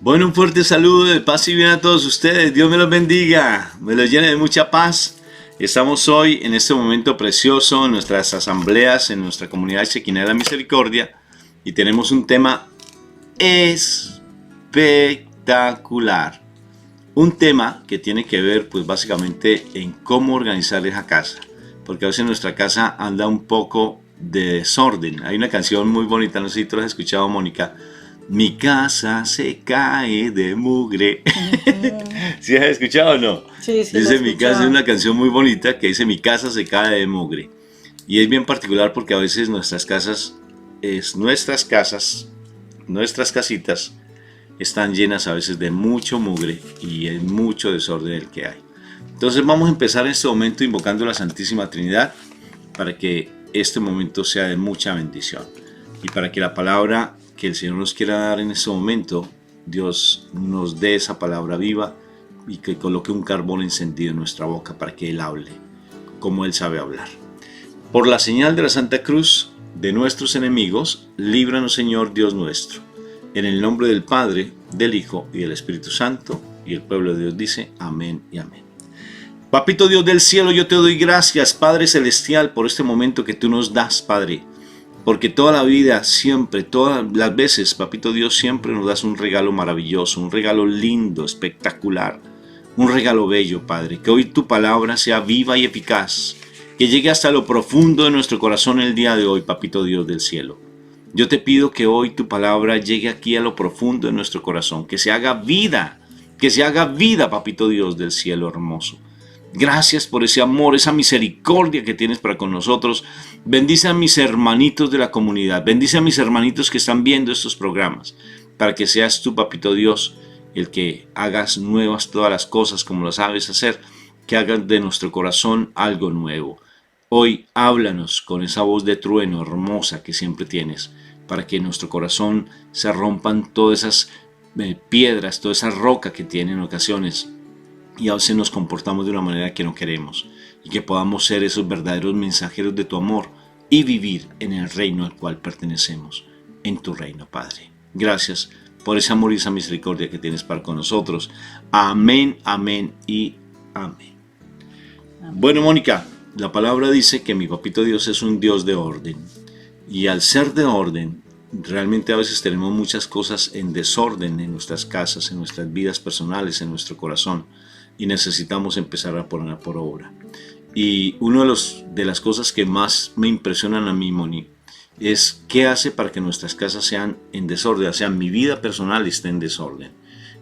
Bueno, un fuerte saludo de paz y bien a todos ustedes. Dios me los bendiga, me los llene de mucha paz. Estamos hoy en este momento precioso en nuestras asambleas, en nuestra comunidad Chequina de la Misericordia, y tenemos un tema espectacular. Un tema que tiene que ver pues básicamente en cómo organizar esa casa, porque a veces nuestra casa anda un poco de desorden. Hay una canción muy bonita, no sé si tú la has escuchado, Mónica. Mi casa se cae de mugre. ¿Sí has escuchado o no? Sí, sí, la he Dice mi casa, es escuchado. una canción muy bonita que dice mi casa se cae de mugre. Y es bien particular porque a veces nuestras casitas, están llenas a veces de mucho mugre y es mucho desorden el que hay. Entonces vamos a empezar en este momento invocando a la Santísima Trinidad para que este momento sea de mucha bendición y para que la palabra que el Señor nos quiera dar en este momento, Dios nos dé esa palabra viva y que coloque un carbón encendido en nuestra boca para que Él hable como Él sabe hablar. Por la señal de la Santa Cruz de nuestros enemigos, líbranos, Señor Dios nuestro. En el nombre del Padre, del Hijo y del Espíritu Santo, y el pueblo de Dios dice amén y amén. Papito Dios del cielo, yo te doy gracias, Padre Celestial, por este momento que tú nos das, Padre. Porque toda la vida, siempre, todas las veces, Papito Dios, siempre nos das un regalo maravilloso, un regalo lindo, espectacular, un regalo bello, Padre. Que hoy tu palabra sea viva y eficaz, que llegue hasta lo profundo de nuestro corazón el día de hoy, Papito Dios del cielo. Yo te pido que hoy tu palabra llegue aquí a lo profundo de nuestro corazón, que se haga vida, Papito Dios del cielo hermoso. Gracias por ese amor, esa misericordia que tienes para con nosotros. Bendice a mis hermanitos de la comunidad, bendice a mis hermanitos que están viendo estos programas, para que seas tú, Papito Dios, el que hagas nuevas todas las cosas como las sabes hacer, que hagas de nuestro corazón algo nuevo. Hoy háblanos con esa voz de trueno hermosa que siempre tienes, para que en nuestro corazón se rompan todas esas piedras, toda esa roca que tiene en ocasiones y a veces nos comportamos de una manera que no queremos, y que podamos ser esos verdaderos mensajeros de tu amor y vivir en el reino al cual pertenecemos, en tu reino, Padre. Gracias por ese amor y esa misericordia que tienes para con nosotros. Amén, amén y amén. Bueno, Mónica, la palabra dice que mi papito Dios es un Dios de orden, y al ser de orden, realmente a veces tenemos muchas cosas en desorden en nuestras casas, en nuestras vidas personales, en nuestro corazón, y necesitamos empezar a poner por obra. Y una de las cosas que más me impresionan a mí, Moni, es qué hace para que nuestras casas sean en desorden, o sea, mi vida personal esté en desorden.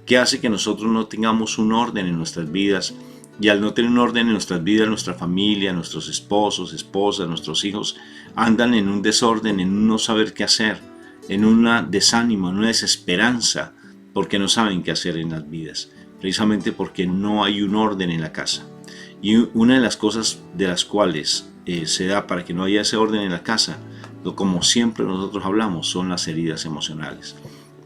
¿Qué hace que nosotros no tengamos un orden en nuestras vidas? Y al no tener un orden en nuestras vidas, nuestra familia, nuestros esposos, esposas, nuestros hijos, andan en un desorden, en un no saber qué hacer, en un desánimo, en una desesperanza, porque no saben qué hacer en las vidas, precisamente porque no hay un orden en la casa. Y una de las cosas de las cuales se da para que no haya ese orden en la casa, como siempre nosotros hablamos, son las heridas emocionales.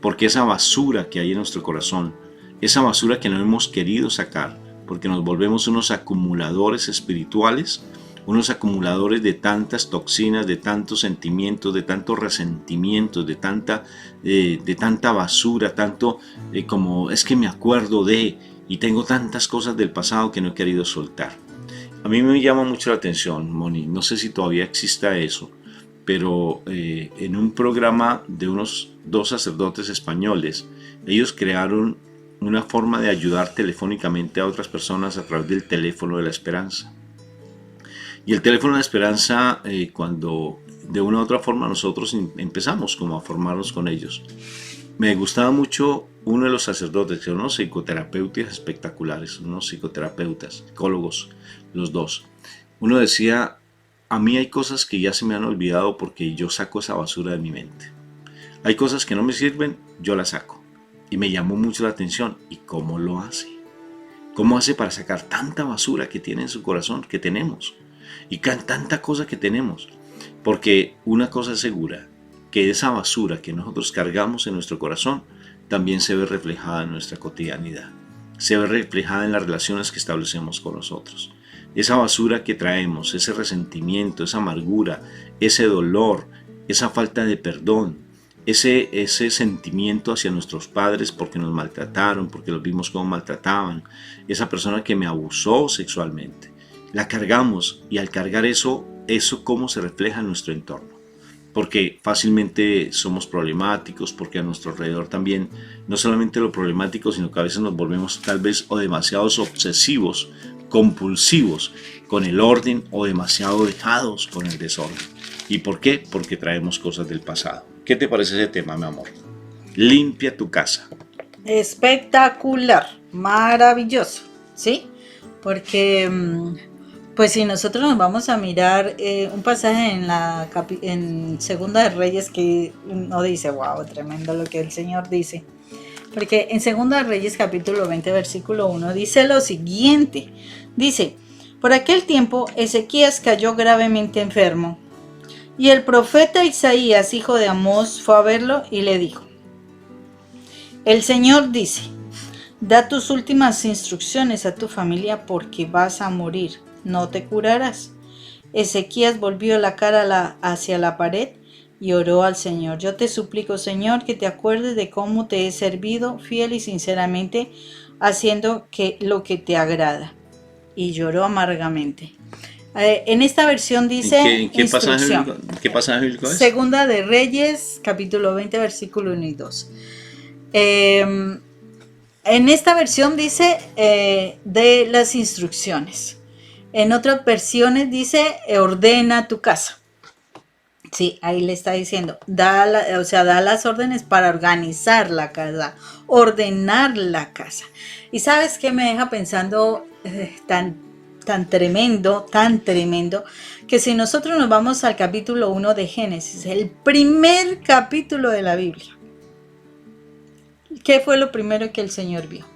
Porque esa basura que hay en nuestro corazón, esa basura que no hemos querido sacar, porque nos volvemos unos acumuladores espirituales, unos acumuladores de tantas toxinas, de tantos sentimientos, de tantos resentimientos, de tanta basura, tanto como es que me acuerdo de, y tengo tantas cosas del pasado que no he querido soltar. A mí me llama mucho la atención, Moni, no sé si todavía exista eso, pero en un programa de unos dos sacerdotes españoles, ellos crearon una forma de ayudar telefónicamente a otras personas a través del teléfono de la esperanza. Y el teléfono de la esperanza, cuando de una u otra forma nosotros empezamos como a formarnos con ellos, me gustaba mucho uno de los sacerdotes, que eran unos psicoterapeutas espectaculares, unos psicoterapeutas, psicólogos, los dos. Uno decía, a mí hay cosas que ya se me han olvidado porque yo saco esa basura de mi mente. Hay cosas que no me sirven, yo las saco. Y me llamó mucho la atención. ¿Y cómo lo hace? ¿Cómo hace para sacar tanta basura que tiene en su corazón, que tenemos? Y tanta cosa que tenemos. Porque una cosa es segura, que esa basura que nosotros cargamos en nuestro corazón también se ve reflejada en nuestra cotidianidad. Se ve reflejada en las relaciones que establecemos con nosotros. Esa basura que traemos, ese resentimiento, esa amargura, ese dolor, esa falta de perdón, ese sentimiento hacia nuestros padres porque nos maltrataron, porque los vimos como maltrataban, esa persona que me abusó sexualmente, la cargamos, y al cargar eso cómo se refleja en nuestro entorno. Porque fácilmente somos problemáticos, porque a nuestro alrededor también, no solamente lo problemático, sino que a veces nos volvemos tal vez o demasiados obsesivos, compulsivos con el orden, o demasiado dejados con el desorden. ¿Y por qué? Porque traemos cosas del pasado. ¿Qué te parece ese tema, mi amor? Limpia tu casa. Espectacular, maravilloso, ¿sí? Porque pues si nosotros nos vamos a mirar un pasaje en Segunda de Reyes, que uno dice, wow, tremendo lo que el Señor dice. Porque en Segunda de Reyes capítulo 20 versículo 1 dice lo siguiente. Dice, por aquel tiempo Ezequías cayó gravemente enfermo, y el profeta Isaías, hijo de Amós, fue a verlo y le dijo, el Señor dice, da tus últimas instrucciones a tu familia porque vas a morir, no te curarás. Ezequías volvió la cara hacia la pared y oró al Señor. Yo te suplico, Señor, que te acuerdes de cómo te he servido fiel y sinceramente, haciendo lo que te agrada. Y lloró amargamente. En esta versión dice ¿Qué pasaje bíblico es? Segunda de Reyes, capítulo 20, versículo 1 y 2. En esta versión dice de las instrucciones. En otras versiones dice ordena tu casa. Sí, ahí le está diciendo, da las órdenes para organizar la casa, ordenar la casa. Y ¿sabes qué me deja pensando tan tremendo, que si nosotros nos vamos al capítulo 1 de Génesis, el primer capítulo de la Biblia, ¿qué fue lo primero que el Señor vio?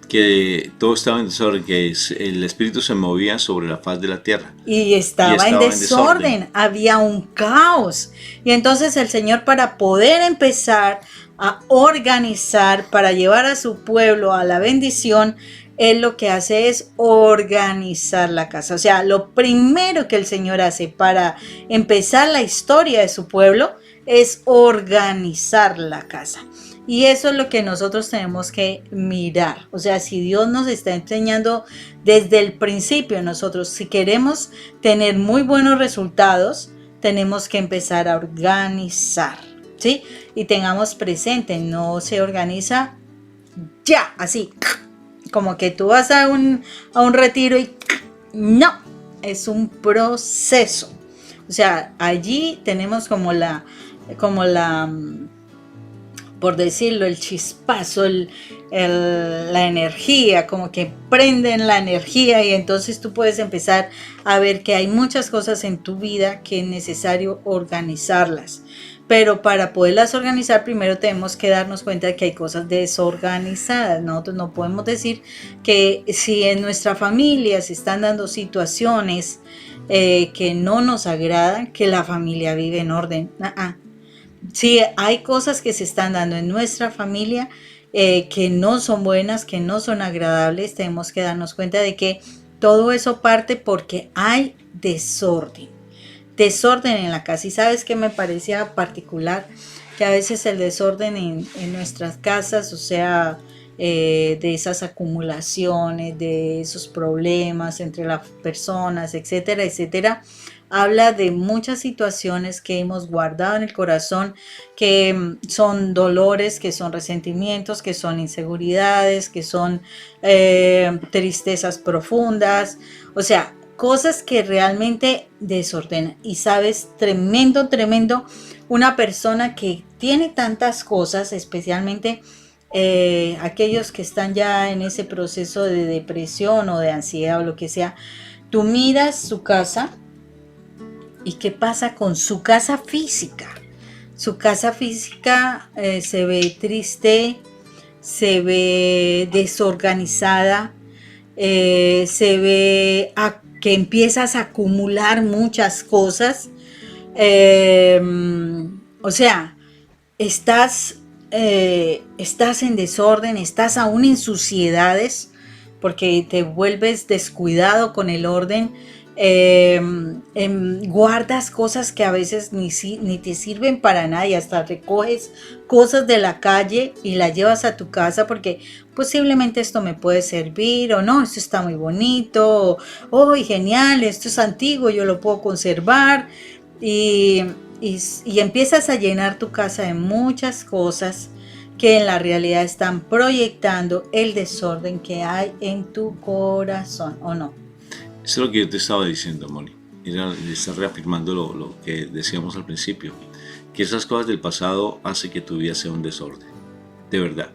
Que todo estaba en desorden, que el espíritu se movía sobre la faz de la tierra. Y estaba en desorden, había un caos. Y entonces el Señor, para poder empezar a organizar, para llevar a su pueblo a la bendición, Él lo que hace es organizar la casa. O sea, lo primero que el Señor hace para empezar la historia de su pueblo es organizar la casa. Y eso es lo que nosotros tenemos que mirar. O sea, si Dios nos está enseñando desde el principio, nosotros si queremos tener muy buenos resultados, tenemos que empezar a organizar, ¿sí? Y tengamos presente, no se organiza ya, así, como que tú vas a un retiro y no, es un proceso. O sea, allí tenemos como la por decirlo, el chispazo, la energía, como que prenden la energía, y entonces tú puedes empezar a ver que hay muchas cosas en tu vida que es necesario organizarlas. Pero para poderlas organizar, primero tenemos que darnos cuenta de que hay cosas desorganizadas. Nosotros no podemos decir que si en nuestra familia se están dando situaciones que no nos agradan, que la familia vive en orden. Sí, hay cosas que se están dando en nuestra familia que no son buenas, que no son agradables. Tenemos que darnos cuenta de que todo eso parte porque hay desorden en la casa. Y sabes que me parecía particular que a veces el desorden en nuestras casas, o sea, de esas acumulaciones, de esos problemas entre las personas, etcétera, etcétera, habla de muchas situaciones que hemos guardado en el corazón, que son dolores, que son resentimientos, que son inseguridades, que son tristezas profundas, o sea, cosas que realmente desordenan. Y sabes, tremendo, una persona que tiene tantas cosas, especialmente aquellos que están ya en ese proceso de depresión o de ansiedad o lo que sea, tú miras su casa. ¿Y qué pasa con su casa física? Su casa física se ve triste, se ve desorganizada, se ve que empiezas a acumular muchas cosas. O sea, estás en desorden, estás aún en suciedades, porque te vuelves descuidado con el orden. guardas cosas que a veces ni te sirven para nada y hasta recoges cosas de la calle y las llevas a tu casa porque posiblemente esto me puede servir o no, esto está muy bonito, oh, genial, esto es antiguo, yo lo puedo conservar y, y empiezas a llenar tu casa de muchas cosas que en la realidad están proyectando el desorden que hay en tu corazón, ¿o no? Eso es lo que yo te estaba diciendo, Moni. Está reafirmando lo que decíamos al principio, que esas cosas del pasado hacen que tu vida sea un desorden, de verdad.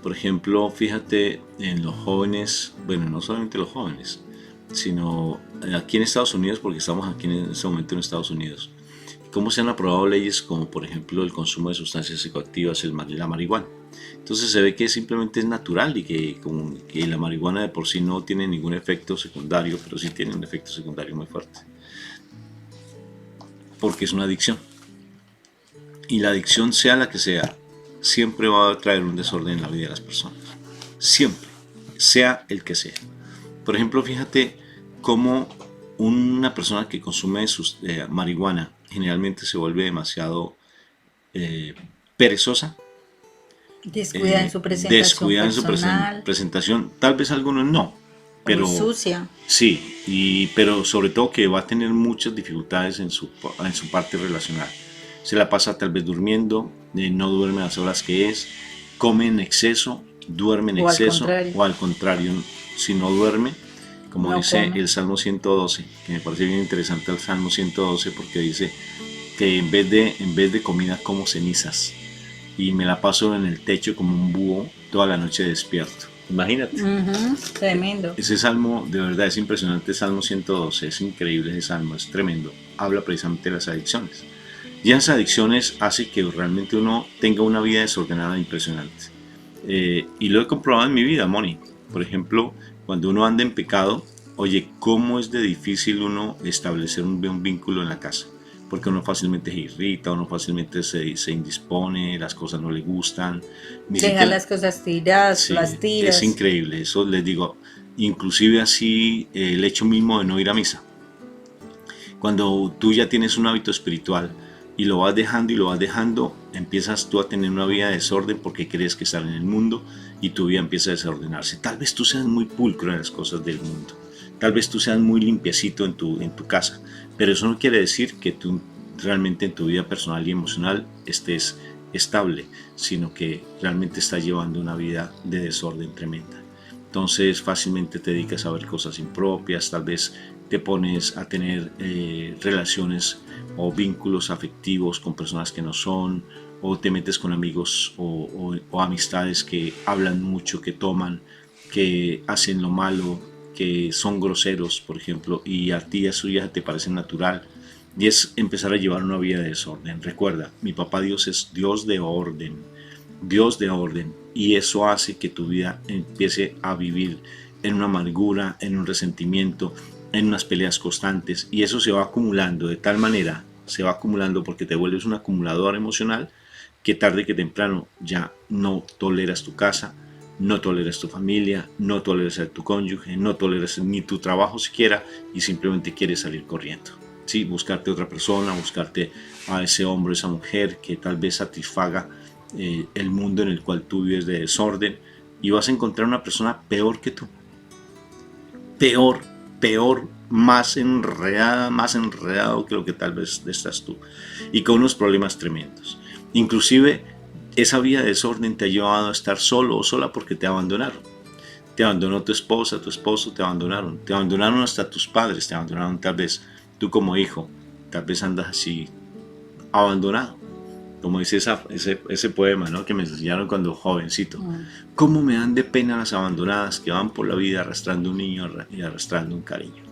Por ejemplo, fíjate en los jóvenes, bueno, no solamente los jóvenes, sino aquí en Estados Unidos, porque estamos aquí en este momento en Estados Unidos, cómo se han aprobado leyes como por ejemplo el consumo de sustancias psicoactivas, la marihuana. Entonces se ve que simplemente es natural y que la marihuana de por sí no tiene ningún efecto secundario, pero sí tiene un efecto secundario muy fuerte, porque es una adicción. Y la adicción, sea la que sea, siempre va a traer un desorden en la vida de las personas. Siempre, sea el que sea. Por ejemplo, fíjate cómo una persona que consume marihuana generalmente se vuelve demasiado eh, perezosa, Descuida en su presentación descuida en su personal, presentación, tal vez algunos no, muy pero sucia. sí, pero sobre todo que va a tener muchas dificultades en su parte relacional. Se la pasa tal vez durmiendo, no duerme las horas que es, come en exceso, duerme en exceso, o al contrario, si no duerme, como no dice come. El Salmo 112, que me parece bien interesante el Salmo 112 porque dice que en vez de comida como cenizas y me la paso en el techo como un búho toda la noche despierto. Imagínate. Tremendo. Ese salmo de verdad es impresionante, Salmo 112, es increíble ese salmo, es tremendo. Habla precisamente de las adicciones. Y esas adicciones hace que realmente uno tenga una vida desordenada impresionante. Y lo he comprobado en mi vida, Moni. Por ejemplo, cuando uno anda en pecado, oye, cómo es de difícil uno establecer un vínculo en la casa. Porque uno fácilmente se irrita, uno fácilmente se indispone, las cosas no le gustan. Deja las cosas tiradas, sí, las tiras. Es increíble, eso les digo. Inclusive así el hecho mismo de no ir a misa. Cuando tú ya tienes un hábito espiritual y lo vas dejando, empiezas tú a tener una vida de desorden porque crees que estás en el mundo y tu vida empieza a desordenarse. Tal vez tú seas muy pulcro en las cosas del mundo. Tal vez tú seas muy limpiecito en tu casa, pero eso no quiere decir que tú realmente en tu vida personal y emocional estés estable, sino que realmente estás llevando una vida de desorden tremenda. Entonces fácilmente te dedicas a ver cosas impropias, tal vez te pones a tener relaciones o vínculos afectivos con personas que no son, o te metes con amigos o amistades que hablan mucho, que toman, que hacen lo malo, que son groseros, por ejemplo, y a ti eso ya te parece natural, y es empezar a llevar una vida de desorden. Recuerda, mi papá Dios es Dios de orden, y eso hace que tu vida empiece a vivir en una amargura, en un resentimiento, en unas peleas constantes, y eso se va acumulando de tal manera, se va acumulando porque te vuelves un acumulador emocional que tarde que temprano ya no toleras tu casa, no toleras tu familia, no toleras a tu cónyuge, no toleras ni tu trabajo siquiera y simplemente quieres salir corriendo. Sí, buscarte otra persona, buscarte a ese hombre, esa mujer que tal vez satisfaga el mundo en el cual tú vives de desorden, y vas a encontrar una persona peor que tú. Peor, más enredado que lo que tal vez estás tú, y con unos problemas tremendos. Inclusive esa vida de desorden te ha llevado a estar solo o sola porque te abandonaron. Te abandonó tu esposa, tu esposo, te abandonaron hasta tus padres, te abandonaron tal vez tú como hijo, tal vez andas así abandonado. Como dice ese poema, ¿no?, que me enseñaron cuando jovencito. ¿Cómo me dan de pena las abandonadas que van por la vida arrastrando un niño y arrastrando un cariño?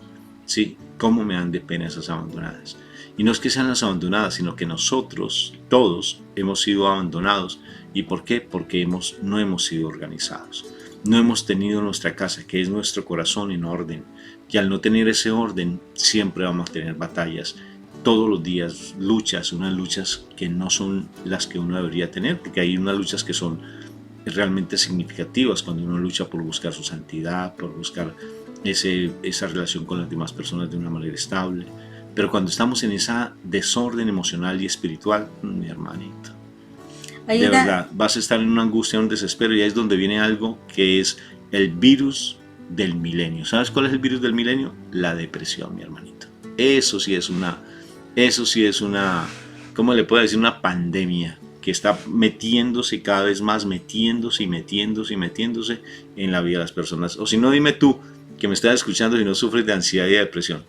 Sí, ¿cómo me dan de pena esas abandonadas? Y no es que sean las abandonadas, sino que nosotros, todos, hemos sido abandonados. ¿Y por qué? Porque no hemos sido organizados. No hemos tenido nuestra casa, que es nuestro corazón, en orden. Y al no tener ese orden, siempre vamos a tener batallas. Todos los días unas luchas que no son las que uno debería tener, porque hay unas luchas que son realmente significativas cuando uno lucha por buscar su santidad, por buscar esa relación con las demás personas de una manera estable. Pero cuando estamos en esa desorden emocional y espiritual, mi hermanito, de verdad, vas a estar en una angustia, un desespero, y ahí es donde viene algo que es el virus del milenio. ¿Sabes cuál es el virus del milenio? La depresión, mi hermanito. Eso sí es una, ¿cómo le puedo decir? Una pandemia que está metiéndose cada vez más, metiéndose en la vida de las personas. O si no, dime tú, que me estás escuchando, si no sufres de ansiedad y de depresión.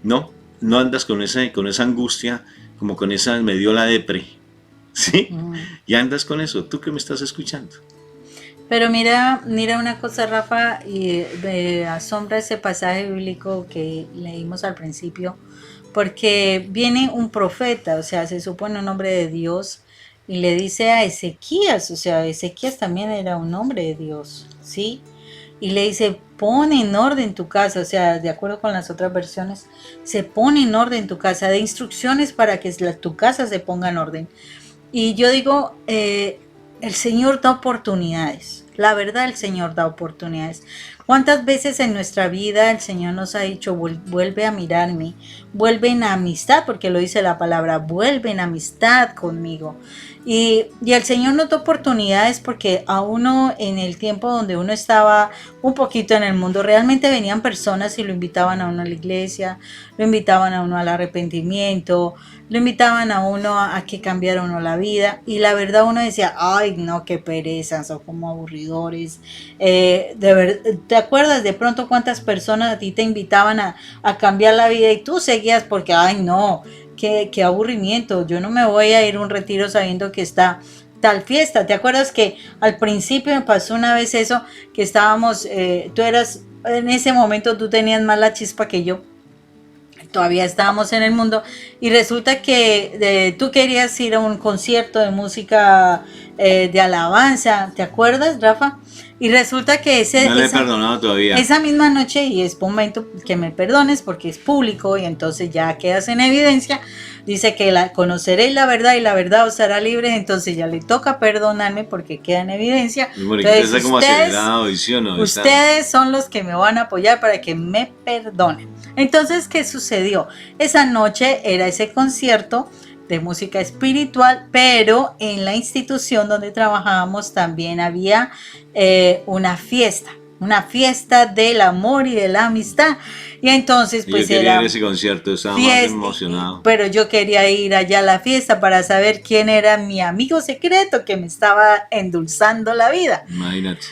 No andas con esa angustia, como con esa, me dio la depre, ¿sí? Y andas con eso, tú que me estás escuchando. Pero mira una cosa, Rafa, y me asombra ese pasaje bíblico que leímos al principio, porque viene un profeta, o sea, se supone un hombre de Dios, y le dice a Ezequías, o sea, Ezequías también era un hombre de Dios, ¿sí? Y le dice, pon en orden tu casa, o sea, de acuerdo con las otras versiones, se pone en orden tu casa, de instrucciones para que tu casa se ponga en orden. Y yo digo, el Señor da oportunidades, la verdad el Señor da oportunidades. ¿Cuántas veces en nuestra vida el Señor nos ha dicho, vuelve a mirarme, vuelve en amistad, porque lo dice la palabra, vuelve en amistad conmigo? Y el Señor nos da oportunidades porque a uno en el tiempo donde uno estaba un poquito en el mundo, realmente venían personas y lo invitaban a uno a la iglesia, lo invitaban a uno al arrepentimiento, lo invitaban a uno a que cambiara uno la vida, y la verdad uno decía, ay no, qué pereza, son como aburridores. ¿Te acuerdas de pronto cuántas personas a ti te invitaban a cambiar la vida y tú seguías porque, ay no, qué aburrimiento, yo no me voy a ir a un retiro sabiendo que está tal fiesta? ¿Te acuerdas que al principio me pasó una vez eso, que estábamos, tú eras, en ese momento tú tenías más la chispa que yo, todavía estábamos en el mundo, y resulta que tú querías ir a un concierto de música de alabanza, ¿te acuerdas, Rafa? Y resulta que no le he perdonado todavía. Esa misma noche, y es momento que me perdones porque es público y entonces ya quedas en evidencia, dice que conoceréis la verdad y la verdad os hará libres, entonces ya le toca perdonarme porque queda en evidencia. Entonces, está como acelerado, ¿sí o no? Ustedes son los que me van a apoyar para que me perdonen. Entonces, ¿qué sucedió? Esa noche era ese concierto de música espiritual, pero en la institución donde trabajábamos también había una fiesta del amor y de la amistad. Y entonces pues yo quería ir a ese concierto, estaba más emocionado. Pero yo quería ir allá a la fiesta para saber quién era mi amigo secreto que me estaba endulzando la vida. Imagínate.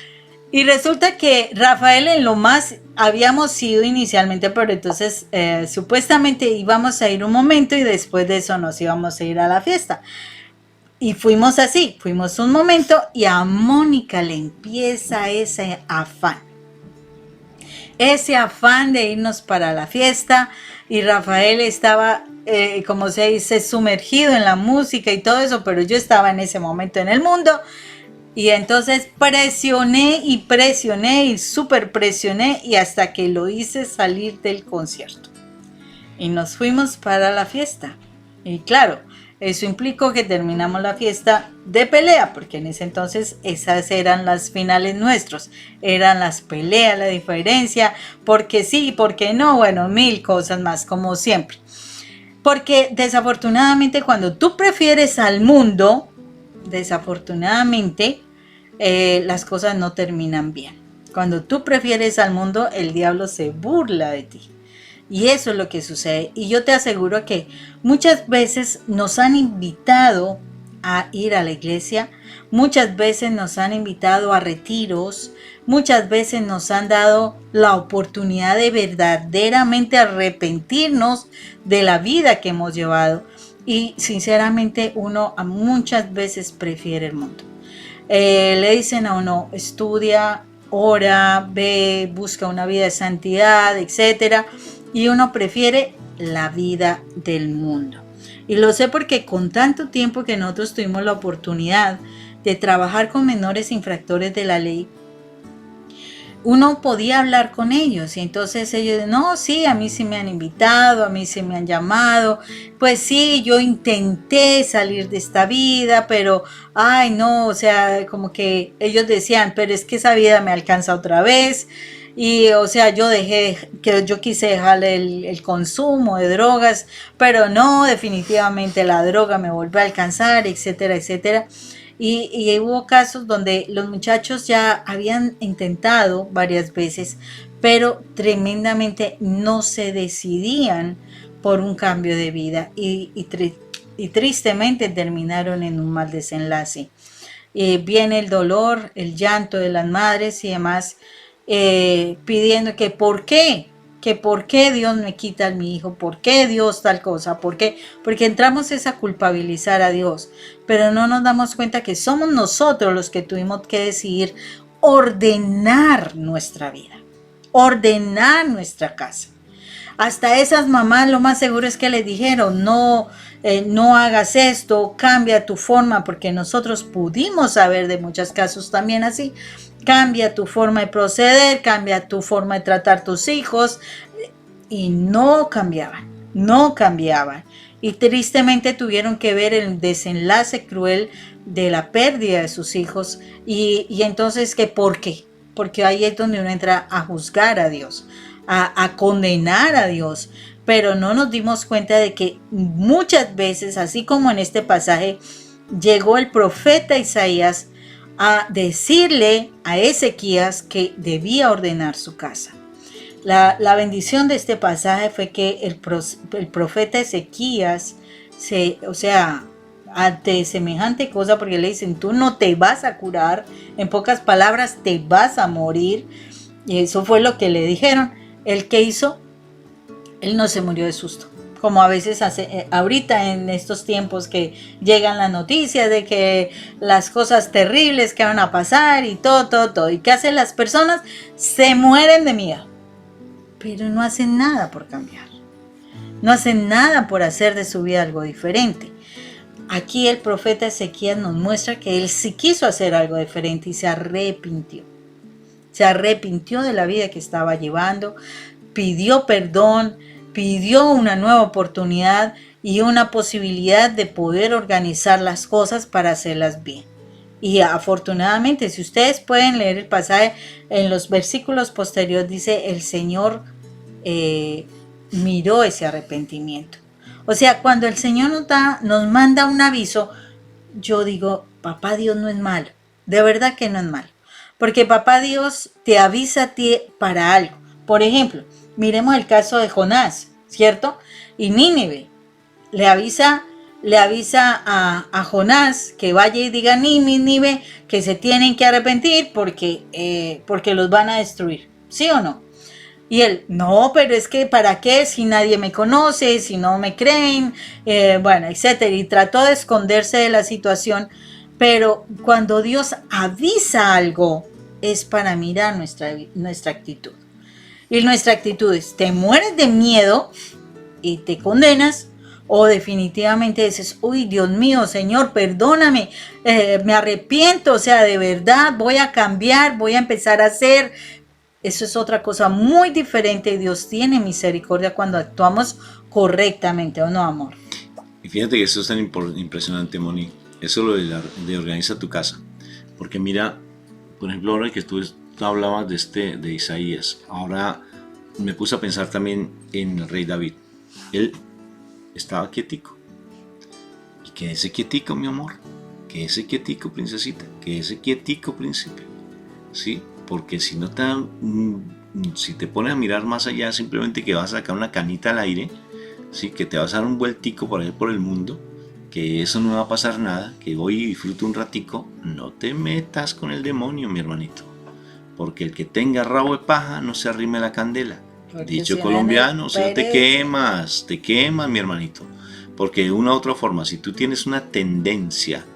Y resulta que Rafael en lo más habíamos ido inicialmente, pero entonces supuestamente íbamos a ir un momento y después de eso nos íbamos a ir a la fiesta. Y fuimos así, fuimos un momento y a Mónica le empieza ese afán de irnos para la fiesta, y Rafael estaba, como se dice, sumergido en la música y todo eso, pero yo estaba en ese momento en el mundo. Y entonces presioné y súper presioné, y hasta que lo hice salir del concierto. Y nos fuimos para la fiesta. Y claro, eso implicó que terminamos la fiesta de pelea, porque en ese entonces esas eran las finales nuestros. Eran las peleas, la diferencia, porque sí, porque no, bueno, mil cosas más, como siempre. Porque desafortunadamente cuando tú prefieres al mundo, desafortunadamente las cosas no terminan bien. Cuando tú prefieres al mundo, el diablo se burla de ti, y eso es lo que sucede. Y yo te aseguro que muchas veces nos han invitado a ir a la iglesia, muchas veces nos han invitado a retiros, muchas veces nos han dado la oportunidad de verdaderamente arrepentirnos de la vida que hemos llevado, y sinceramente uno muchas veces prefiere el mundo. Le dicen a uno, estudia, ora, ve, busca una vida de santidad, etcétera, y uno prefiere la vida del mundo. Y lo sé porque con tanto tiempo que nosotros tuvimos la oportunidad de trabajar con menores infractores de la ley, uno podía hablar con ellos, y entonces ellos, no, sí, a mí sí me han invitado, a mí sí me han llamado, pues sí, yo intenté salir de esta vida, pero, ay no, o sea, como que ellos decían, pero es que esa vida me alcanza otra vez. Y o sea, yo quise dejar el consumo de drogas, pero no, definitivamente la droga me volvió a alcanzar, etcétera, etcétera. Y hubo casos donde los muchachos ya habían intentado varias veces, pero tremendamente no se decidían por un cambio de vida y tristemente terminaron en un mal desenlace. Viene el dolor, el llanto de las madres y demás, pidiendo que por qué Dios me quita a mi hijo, por qué Dios tal cosa, por qué, porque entramos a culpabilizar a Dios, pero no nos damos cuenta que somos nosotros los que tuvimos que decidir ordenar nuestra vida, ordenar nuestra casa. Hasta esas mamás lo más seguro es que les dijeron, no hagas esto, cambia tu forma, porque nosotros pudimos saber de muchos casos también así, cambia tu forma de proceder, cambia tu forma de tratar tus hijos, y no cambiaban, no cambiaban. Y tristemente tuvieron que ver el desenlace cruel de la pérdida de sus hijos, y entonces, ¿qué por qué? Porque ahí es donde uno entra a juzgar a Dios, a condenar a Dios, pero no nos dimos cuenta de que muchas veces, así como en este pasaje, llegó el profeta Isaías a decirle a Ezequías que debía ordenar su casa. La bendición de este pasaje fue que el profeta Ezequías, ante semejante cosa, porque le dicen, tú no te vas a curar, en pocas palabras, te vas a morir, y eso fue lo que le dijeron. ¿El que hizo? Él no se murió de susto, como a veces hace ahorita en estos tiempos que llegan las noticias de que las cosas terribles que van a pasar y todo. ¿Y qué hacen las personas? Se mueren de miedo, pero no hacen nada por cambiar. No hacen nada por hacer de su vida algo diferente. Aquí el profeta Ezequías nos muestra que él sí quiso hacer algo diferente y se arrepintió. Se arrepintió de la vida que estaba llevando, pidió perdón, pidió una nueva oportunidad y una posibilidad de poder organizar las cosas para hacerlas bien. Y afortunadamente, si ustedes pueden leer el pasaje, en los versículos posteriores dice, el Señor miró ese arrepentimiento. O sea, cuando el Señor nos manda un aviso, yo digo, papá Dios no es malo, de verdad que no es malo. Porque papá Dios te avisa a ti para algo. Por ejemplo, miremos el caso de Jonás, ¿cierto? Y Nínive le avisa a Jonás que vaya y diga a Nínive que se tienen que arrepentir porque los van a destruir, ¿sí o no? Y él, no, pero es que ¿para qué? Si nadie me conoce, si no me creen, bueno, etcétera. Y trató de esconderse de la situación, pero cuando Dios avisa algo, es para mirar nuestra actitud. Y nuestra actitud es, te mueres de miedo y te condenas, o definitivamente dices, uy, Dios mío, Señor, perdóname, me arrepiento, o sea, de verdad voy a cambiar, voy a empezar a hacer. Eso es otra cosa muy diferente. Dios tiene misericordia cuando actuamos correctamente, ¿o no, amor? Y fíjate que eso es tan impresionante, Moni. Eso lo de organiza tu casa. Porque mira, por ejemplo, ahora que tú hablabas de Isaías, ahora me puse a pensar también en el rey David. Él estaba quietico. Y quédese quietico, mi amor. Quédese quietico, princesita. Quédese quietico, príncipe. ¿Sí? Porque si no si te pones a mirar más allá, simplemente que vas a sacar una canita al aire, ¿sí? Que te vas a dar un vueltico por ahí por el mundo, que eso no va a pasar nada, que voy y disfruto un ratico, no te metas con el demonio, mi hermanito. Porque el que tenga rabo de paja no se arrime a la candela. Porque dicho si colombiano, si no te quemas, mi hermanito. Porque de una u otra forma, si tú tienes una tendencia,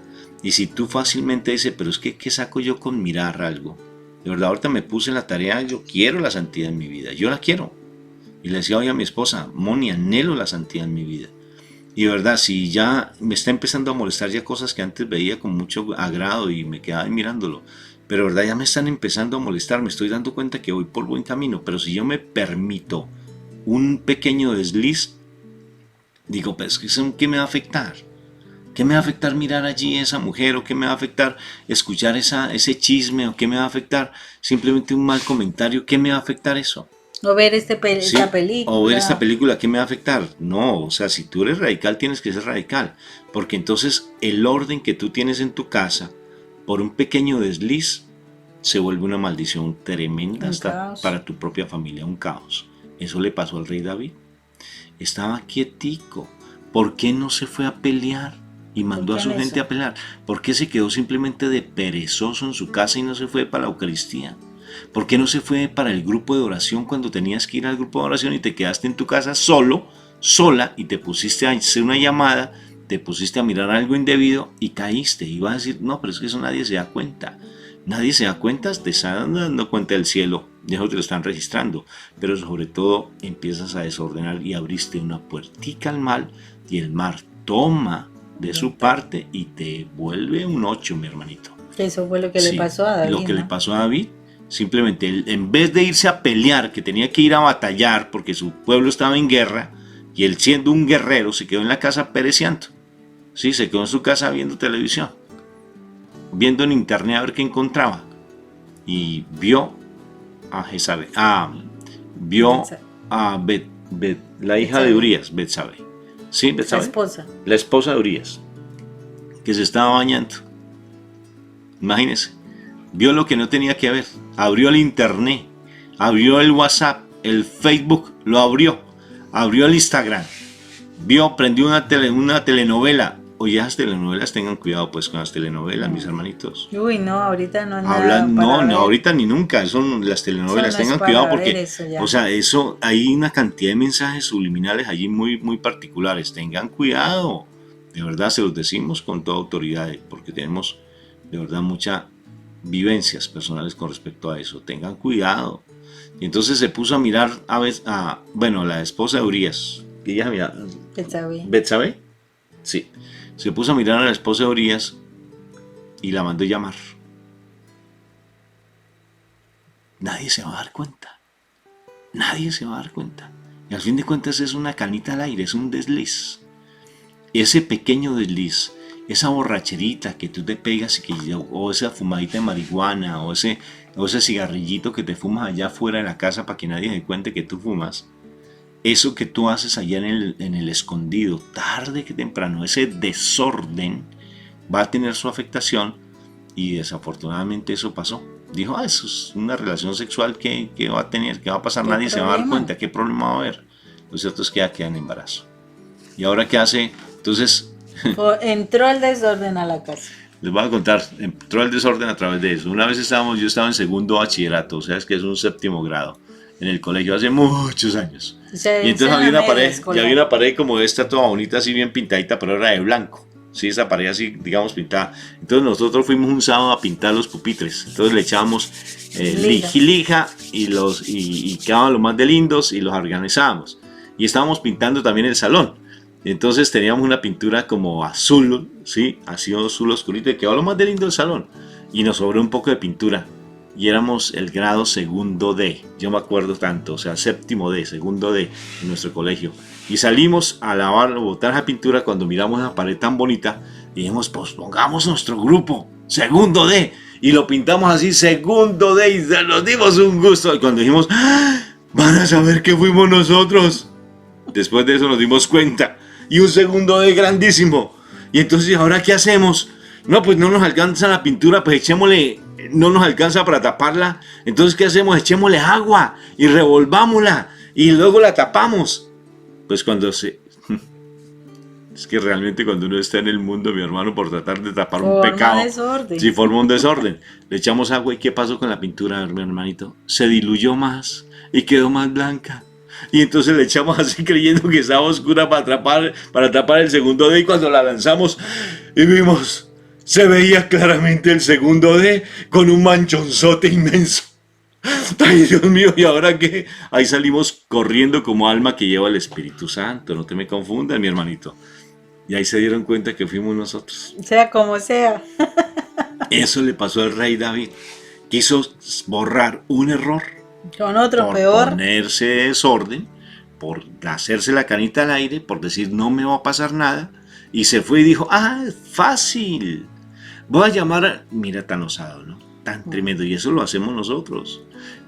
y si tú fácilmente dices, pero es que ¿qué saco yo con mirar algo? De verdad, ahorita me puse en la tarea, yo quiero la santidad en mi vida, yo la quiero. Y le decía hoy a mi esposa, Moni, anhelo la santidad en mi vida. Y de verdad, si ya me está empezando a molestar ya cosas que antes veía con mucho agrado y me quedaba mirándolo, pero de verdad ya me están empezando a molestar, me estoy dando cuenta que voy por buen camino, pero si yo me permito un pequeño desliz, digo, pues, ¿qué me va a afectar? ¿Qué me va a afectar mirar allí esa mujer? ¿O qué me va a afectar escuchar ese chisme? ¿O qué me va a afectar simplemente un mal comentario? ¿Qué me va a afectar eso? O ver ¿Sí? esta O ver esta película. película, ¿qué me va a afectar? No, o sea, si tú eres radical, tienes que ser radical. Porque entonces el orden que tú tienes en tu casa, por un pequeño desliz, se vuelve una maldición tremenda Un hasta caos. para tu propia familia, un caos. Eso le pasó al rey David. Estaba quietico. ¿Por qué no se fue a pelear y ¿Por mandó a qué en su gente eso? a pelear? ¿Por qué se quedó simplemente de perezoso en su casa y no se fue para la Eucaristía? ¿Por qué no se fue para el grupo de oración cuando tenías que ir al grupo de oración y te quedaste en tu casa solo, sola, y te pusiste a hacer una llamada, te pusiste a mirar algo indebido y caíste? Y vas a decir, no, pero es que eso nadie se da cuenta. Nadie se da cuenta, te están dando cuenta del cielo, de eso te lo están registrando, pero sobre todo empiezas a desordenar y abriste una puertica al mal y el mar toma de su parte y te vuelve un 8, mi hermanito. Eso fue lo que le Sí, pasó a lo David, que le ¿no? pasó a David, simplemente él, en vez de irse a pelear, que tenía que ir a batallar porque su pueblo estaba en guerra, y él siendo un guerrero se quedó en la casa pereciendo. Sí, se quedó en su casa viendo televisión, viendo en internet a ver qué encontraba. Y vio a Jezabel, vio Betsa- a la hija de Betsabé, Urias, Betsabe. ¿Sí, la Betsabe? esposa. La esposa de Urias, que se estaba bañando. Imagínense. Vio lo que no tenía que ver. Abrió el internet, abrió el WhatsApp, el Facebook, lo abrió. Abrió el Instagram. Prendió una telenovela. Oye, las telenovelas, tengan cuidado pues con las telenovelas, mis hermanitos. Uy, no, ahorita no es nada Hablan, no, para no, ver. ahorita ni nunca, son las Eso telenovelas, no es tengan cuidado para ver porque, eso o ya. sea, eso, hay una cantidad de mensajes subliminales allí muy, muy particulares, tengan cuidado, de verdad se los decimos con toda autoridad, porque tenemos de verdad muchas vivencias personales con respecto a eso, tengan cuidado. Y entonces se puso a mirar bueno, la esposa de Urias, que ella mira, Betsabé. ¿Betsabe? Sí, se puso a mirar a la esposa de Urias y la mandó llamar. Nadie se va a dar cuenta. Nadie se va a dar cuenta. Y al fin de cuentas es una canita al aire, es un desliz. Ese pequeño desliz, esa borracherita que tú te pegas o esa fumadita de marihuana o ese cigarrillito que te fumas allá fuera de la casa para que nadie se cuente que tú fumas, eso que tú haces allá en el escondido, tarde que temprano, ese desorden va a tener su afectación y desafortunadamente eso pasó. Dijo, eso es una relación sexual que va a tener, que va a pasar, ¿Qué nadie se va a dar problema? cuenta, qué problema va a haber. Lo cierto es que ya queda en embarazo. ¿Y ahora qué hace? Entonces, Entró el desorden a la casa. les voy a contar, entró el desorden a través de eso. Una vez yo estaba en segundo bachillerato, o sea, es que es un séptimo grado, en el colegio hace muchos años. Y Se entonces en la media había escolar. una pared como esta, toda bonita, así bien pintadita, pero era de blanco. Sí, esa pared así, digamos, pintada. Entonces nosotros fuimos un sábado a pintar los pupitres. Entonces le echábamos Liga. lija y quedaban los más de lindos y los organizábamos. Y estábamos pintando también el salón. Entonces teníamos una pintura como azul, ¿sí? Así azul oscurito, y quedó lo más de lindo el salón. Y nos sobró un poco de pintura. Y éramos el grado segundo D, yo me acuerdo tanto, o sea, séptimo D, segundo D en nuestro colegio. Y salimos a lavar o botar la pintura cuando miramos la pared tan bonita y dijimos, pues pongamos nuestro grupo, segundo D. Y lo pintamos así, segundo D, y nos dimos un gusto. Y cuando dijimos, ¡ah! Van a saber que fuimos nosotros. Después de eso nos dimos cuenta. Y un segundo D grandísimo. Y entonces, ¿ahora qué hacemos? No, pues no nos alcanza la pintura, pues echémosle, no nos alcanza para taparla. Entonces, ¿qué hacemos? Echémosle agua y revolvámosla y luego la tapamos. Pues es que realmente cuando uno está en el mundo, mi hermano, por tratar de tapar un Forma pecado, desorden. si forma un desorden, le echamos agua y ¿qué pasó con la pintura, mi hermanito? Se diluyó más y quedó más blanca. Y entonces le echamos así creyendo que estaba oscura para tapar el segundo D y cuando la lanzamos y vimos, se veía claramente el segundo D con un manchonzote inmenso. Ay, Dios mío, ¿y ahora qué? Ahí salimos corriendo como alma que lleva el Espíritu Santo, no te me confundas, mi hermanito. Y ahí se dieron cuenta que fuimos nosotros. Sea como sea. Eso le pasó al rey David. Quiso borrar un error Con otro por peor. ponerse desorden, por hacerse la canita al aire, por decir no me va a pasar nada, Y se fue y dijo, fácil. Voy a llamar mira, tan osado, ¿no? Tan tremendo. Y eso lo hacemos nosotros.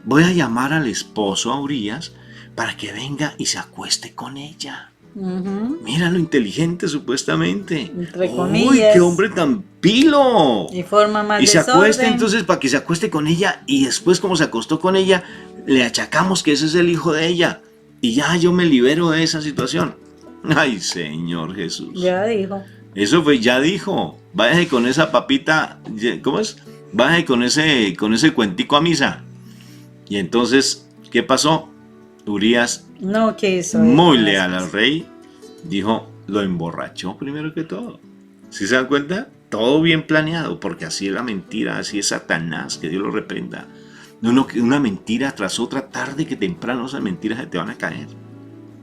Voy a llamar al esposo, a Urías, para que venga y se acueste con ella. Mira lo inteligente, supuestamente. Entre ¡Uy, comillas. qué hombre tan pilo! Y forma más Y se desorden. acuesta entonces para que se acueste con ella. Y después, como se acostó con ella, le achacamos que ese es el hijo de ella. Y ya yo me libero de esa situación. Ay, Señor Jesús. Ya dijo. Eso fue, ya dijo. Váyase con esa papita. ¿Cómo es? Váyase con ese cuentico a misa. Y entonces, ¿qué pasó? Urías, No quiso. muy leal al rey, dijo, lo emborrachó primero que todo. ¿Sí se dan cuenta? Todo bien planeado, porque así es la mentira, así es Satanás, que Dios lo reprenda. Una mentira tras otra, tarde que temprano esas mentiras se te van a caer.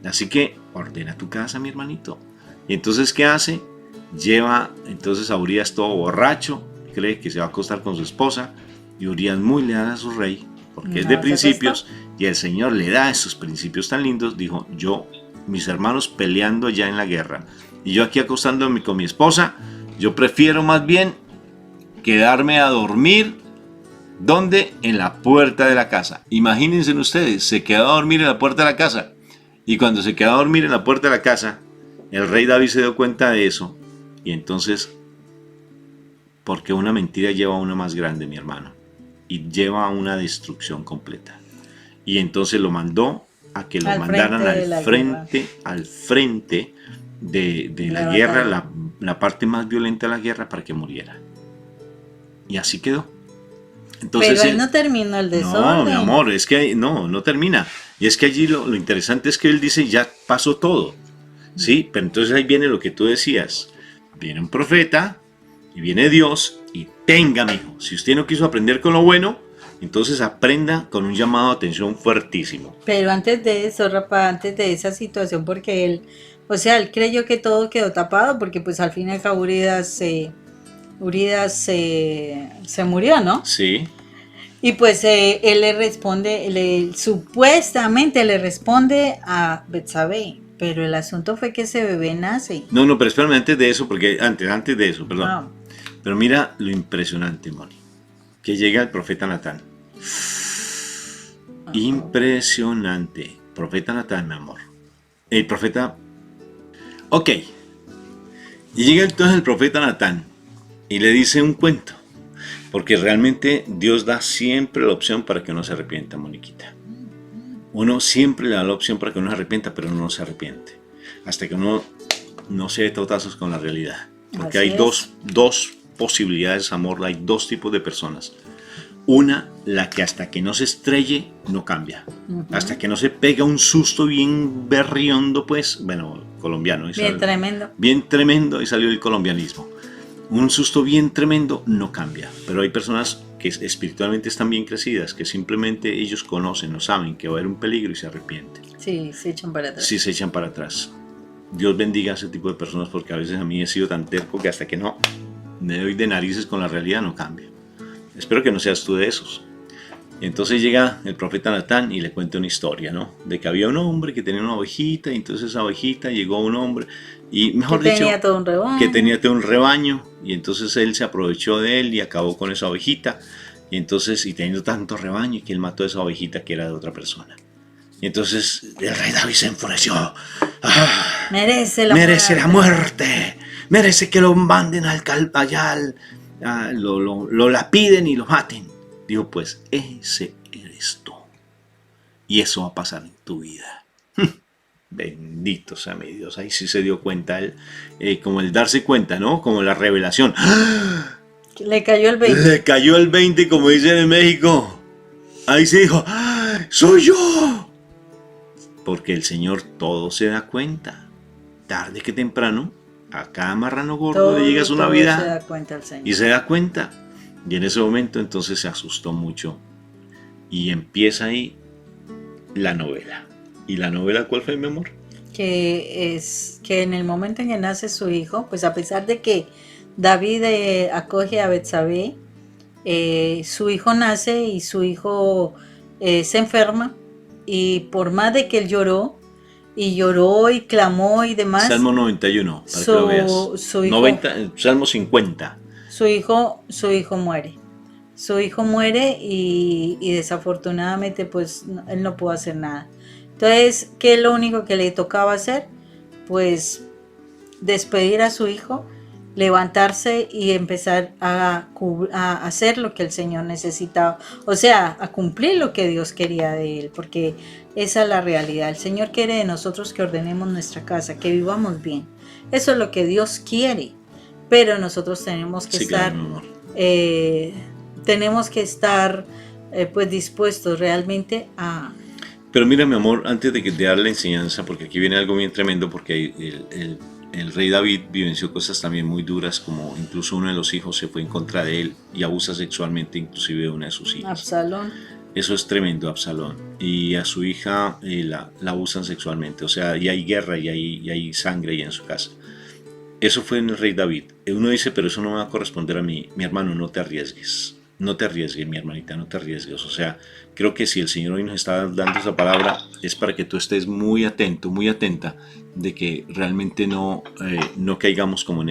Así que ordena tu casa, mi hermanito. Y entonces, ¿qué hace? Lleva entonces a Urías todo borracho, cree que se va a acostar con su esposa, y Urías muy leal a su rey, porque es de principios, y el Señor le da esos principios tan lindos. Dijo, mis hermanos peleando ya en la guerra, y yo aquí acostándome con mi esposa, yo prefiero más bien quedarme a dormir. ¿Dónde? En la puerta de la casa. Imagínense ustedes, se quedó a dormir en la puerta de la casa. Y cuando se quedó a dormir en la puerta de la casa, el rey David se dio cuenta de eso. Y entonces, porque una mentira lleva a una más grande, mi hermano, y lleva a una destrucción completa. Y entonces lo mandó a que lo mandaran al frente de la guerra, la parte más violenta de la guerra, para que muriera. Y así quedó. Entonces, pero ahí no terminó el desorden. No, mi amor, es que no termina. Y es que allí lo interesante es que él dice, ya pasó todo. Sí, pero entonces ahí viene lo que tú decías. Viene un profeta y viene Dios y tenga, mijo. Si usted no quiso aprender con lo bueno, entonces aprenda con un llamado de atención fuertísimo. Pero antes de eso, Rafa, antes de esa situación, porque él creyó que todo quedó tapado, porque pues al fin y al cabo Urias se murió, ¿no? Sí. Y pues él le responde, supuestamente le responde a Betsabé, pero el asunto fue que ese bebé nace. No, pero espérame antes de eso, porque antes de eso, perdón. No. Pero mira lo impresionante, Moni, que llega el profeta Natán. Impresionante. Profeta Natán, mi amor. El profeta... Ok. Y llega entonces el profeta Natán y le dice un cuento. Porque realmente Dios da siempre la opción para que uno se arrepienta, Moniquita. Uno siempre le da la opción para que uno se arrepienta, pero uno no se arrepiente. Hasta que uno no se dé totazos con la realidad. Porque hay dos posibilidades, amor. Hay dos tipos de personas. Una, la que hasta que no se estrelle, no cambia. Hasta que no se pega un susto bien berriondo, pues, bueno, colombiano. Bien tremendo. Bien tremendo, y salió el colombianismo. Un susto bien tremendo no cambia, pero hay personas que espiritualmente están bien crecidas, que simplemente ellos conocen o saben que va a haber un peligro y se arrepienten. Sí, se echan para atrás. Sí, se echan para atrás. Dios bendiga a ese tipo de personas, porque a veces a mí he sido tan terco que hasta que no me doy de narices con la realidad no cambia. Espero que no seas tú de esos. Y entonces llega el profeta Natán y le cuenta una historia, ¿no? De que había un hombre que tenía una ovejita, y entonces esa ovejita llegó a un hombre, y mejor dicho, tenía todo un rebaño. Que tenía todo un rebaño, y entonces él se aprovechó de él y acabó con esa ovejita, y entonces, y teniendo tanto rebaño, que él mató a esa ovejita que era de otra persona. Y entonces el rey David se enfureció. Merece la muerte. Merece que lo manden lo lapiden y lo maten. Digo, pues ese eres tú. Y eso va a pasar en tu vida. Bendito sea mi Dios. Ahí sí se dio cuenta él, como el darse cuenta, ¿no? Como la revelación. Le cayó el 20. Le cayó el 20, como dicen en México. Ahí se dijo, ¡soy yo! Porque el Señor todo se da cuenta. Tarde que temprano, a cada marrano gordo le llega su Navidad. Se da cuenta el Señor. Y se da cuenta. Y en ese momento entonces se asustó mucho. Y empieza ahí la novela. ¿Y la novela cuál fue, mi amor? Que es que en el momento en que nace su hijo, pues a pesar de que David acoge a Betsabé, su hijo nace y su hijo se enferma, y por más de que él lloró, y lloró y clamó y demás. Salmo 91, para que lo veas. Su hijo, 90, Salmo 50. su hijo muere. Su hijo muere y desafortunadamente pues él no pudo hacer nada. Entonces, ¿qué es lo único que le tocaba hacer? Pues despedir a su hijo, levantarse y empezar a hacer lo que el Señor necesitaba, o sea, a cumplir lo que Dios quería de él, porque esa es la realidad. El Señor quiere de nosotros que ordenemos nuestra casa, que vivamos bien. Eso es lo que Dios quiere, pero nosotros tenemos que estar, claro, mi amor. Tenemos que estar pues dispuestos realmente a... Pero mira, mi amor, antes de dar la enseñanza, porque aquí viene algo bien tremendo, porque el rey David vivenció cosas también muy duras, como incluso uno de los hijos se fue en contra de él y abusa sexualmente inclusive de una de sus hijas. Absalón. Eso es tremendo, Absalón. Y a su hija la abusan sexualmente, o sea, y hay guerra y hay sangre ahí en su casa. Eso fue en el rey David. Uno dice, pero eso no me va a corresponder a mí. Mi hermano, no te arriesgues. No te arriesgues, mi hermanita, no te arriesgues. O sea, creo que si el Señor hoy nos está dando esa palabra, es para que tú estés muy atento, muy atenta, de que realmente no caigamos como en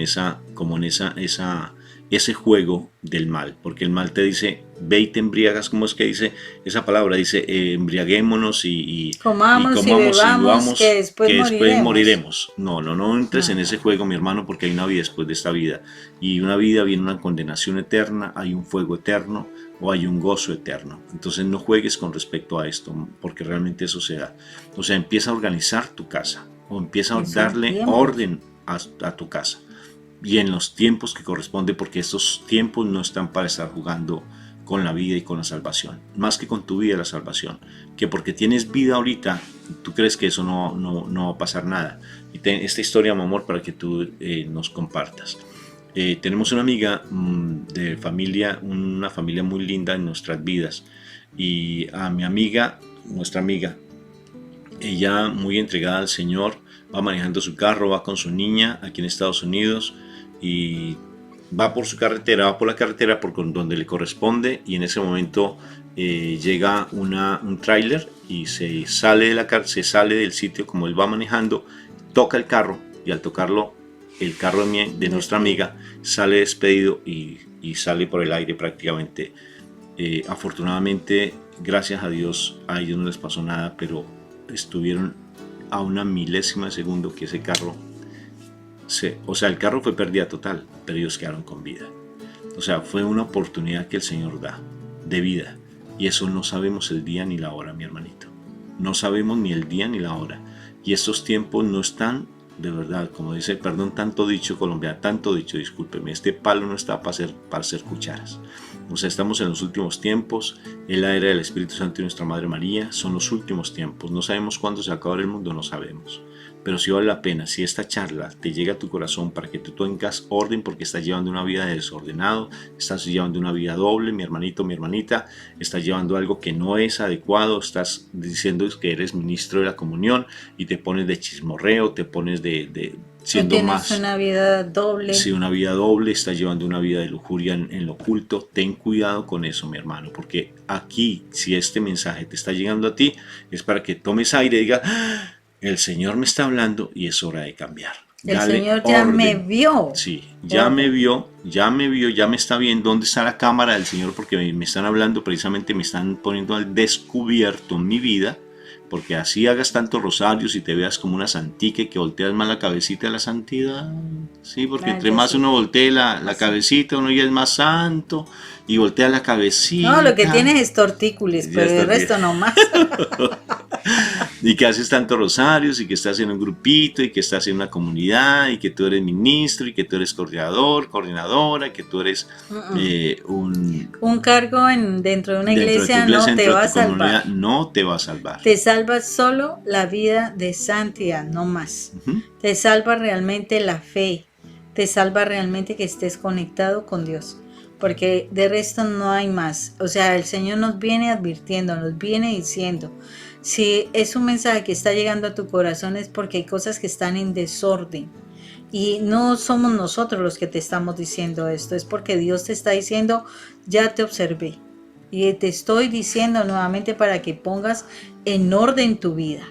ese juego del mal. Porque el mal te dice, ve y te embriagas, ¿cómo es que dice esa palabra? Dice, embriaguémonos y comamos y bebamos, que después moriremos. No entres en ese juego, mi hermano, porque hay una vida después de esta vida. Y una vida viene una condenación eterna, hay un fuego eterno o hay un gozo eterno. Entonces no juegues con respecto a esto, porque realmente eso se da. O sea, empieza a organizar tu casa o empieza a darle orden a tu casa. Y en los tiempos que corresponde, porque estos tiempos no están para estar jugando con la vida y con la salvación, más que con tu vida y la salvación, que porque tienes vida ahorita, tú crees que eso no va a pasar nada. Y esta historia, mi amor, para que tú nos compartas. Tenemos una amiga de familia, una familia muy linda en nuestras vidas, y a mi amiga, nuestra amiga, ella muy entregada al Señor, va manejando su carro, va con su niña aquí en Estados Unidos y va por su carretera, va por la carretera por donde le corresponde, y en ese momento llega un tráiler y se sale del sitio como él va manejando, toca el carro, y al tocarlo el carro de nuestra amiga sale despedido y sale por el aire prácticamente. Afortunadamente, gracias a Dios, a ellos no les pasó nada, pero estuvieron a una milésima de segundo que ese carro, o sea, el carro fue pérdida total, pero ellos quedaron con vida. O sea, fue una oportunidad que el Señor da de vida, y eso no sabemos el día ni la hora, mi hermanito. No sabemos ni el día ni la hora, y estos tiempos no están, de verdad, como dice, perdón, tanto dicho colombiano, tanto dicho, discúlpeme, este palo no está para hacer cucharas. O sea, estamos en los últimos tiempos, es la era del Espíritu Santo y nuestra Madre María, son los últimos tiempos. No sabemos cuándo se va a acabar el mundo, no sabemos. Pero sí vale la pena, si esta charla te llega a tu corazón para que tú tengas orden, porque estás llevando una vida desordenado, estás llevando una vida doble, mi hermanito, mi hermanita, estás llevando algo que no es adecuado, estás diciendo que eres ministro de la comunión y te pones de chismorreo, te pones siendo tienes más una vida doble. Sí, una vida doble, estás llevando una vida de lujuria en lo oculto. Ten cuidado con eso, mi hermano, porque aquí, si este mensaje te está llegando a ti, es para que tomes aire y digas, ¡ah! El Señor me está hablando y es hora de cambiar. El Señor ya me vio. Sí, ya me vio, ya me está viendo. ¿Dónde está la cámara del Señor? Porque me están hablando, precisamente me están poniendo al descubierto mi vida. Porque así hagas tantos rosarios y te veas como una santica y que volteas más la cabecita de la santidad. Sí, porque entre más uno voltee la cabecita, uno ya es más santo y voltea la cabecita. No, lo que tienes es tortícolis, pero el resto no más. Y que haces tantos rosarios y que estás en un grupito y que estás en una comunidad y que tú eres ministro y que tú eres coordinadora, que tú eres un cargo dentro de una iglesia, no te va a salvar. No te va a salvar. Te salva solo la vida de santidad, no más. Te salva realmente la fe, te salva realmente que estés conectado con Dios, porque de resto no hay más. O sea, el Señor nos viene advirtiendo, nos viene diciendo, si es un mensaje que está llegando a tu corazón es porque hay cosas que están en desorden. Y no somos nosotros los que te estamos diciendo esto, es porque Dios te está diciendo, ya te observé. Y te estoy diciendo nuevamente para que pongas en orden tu vida,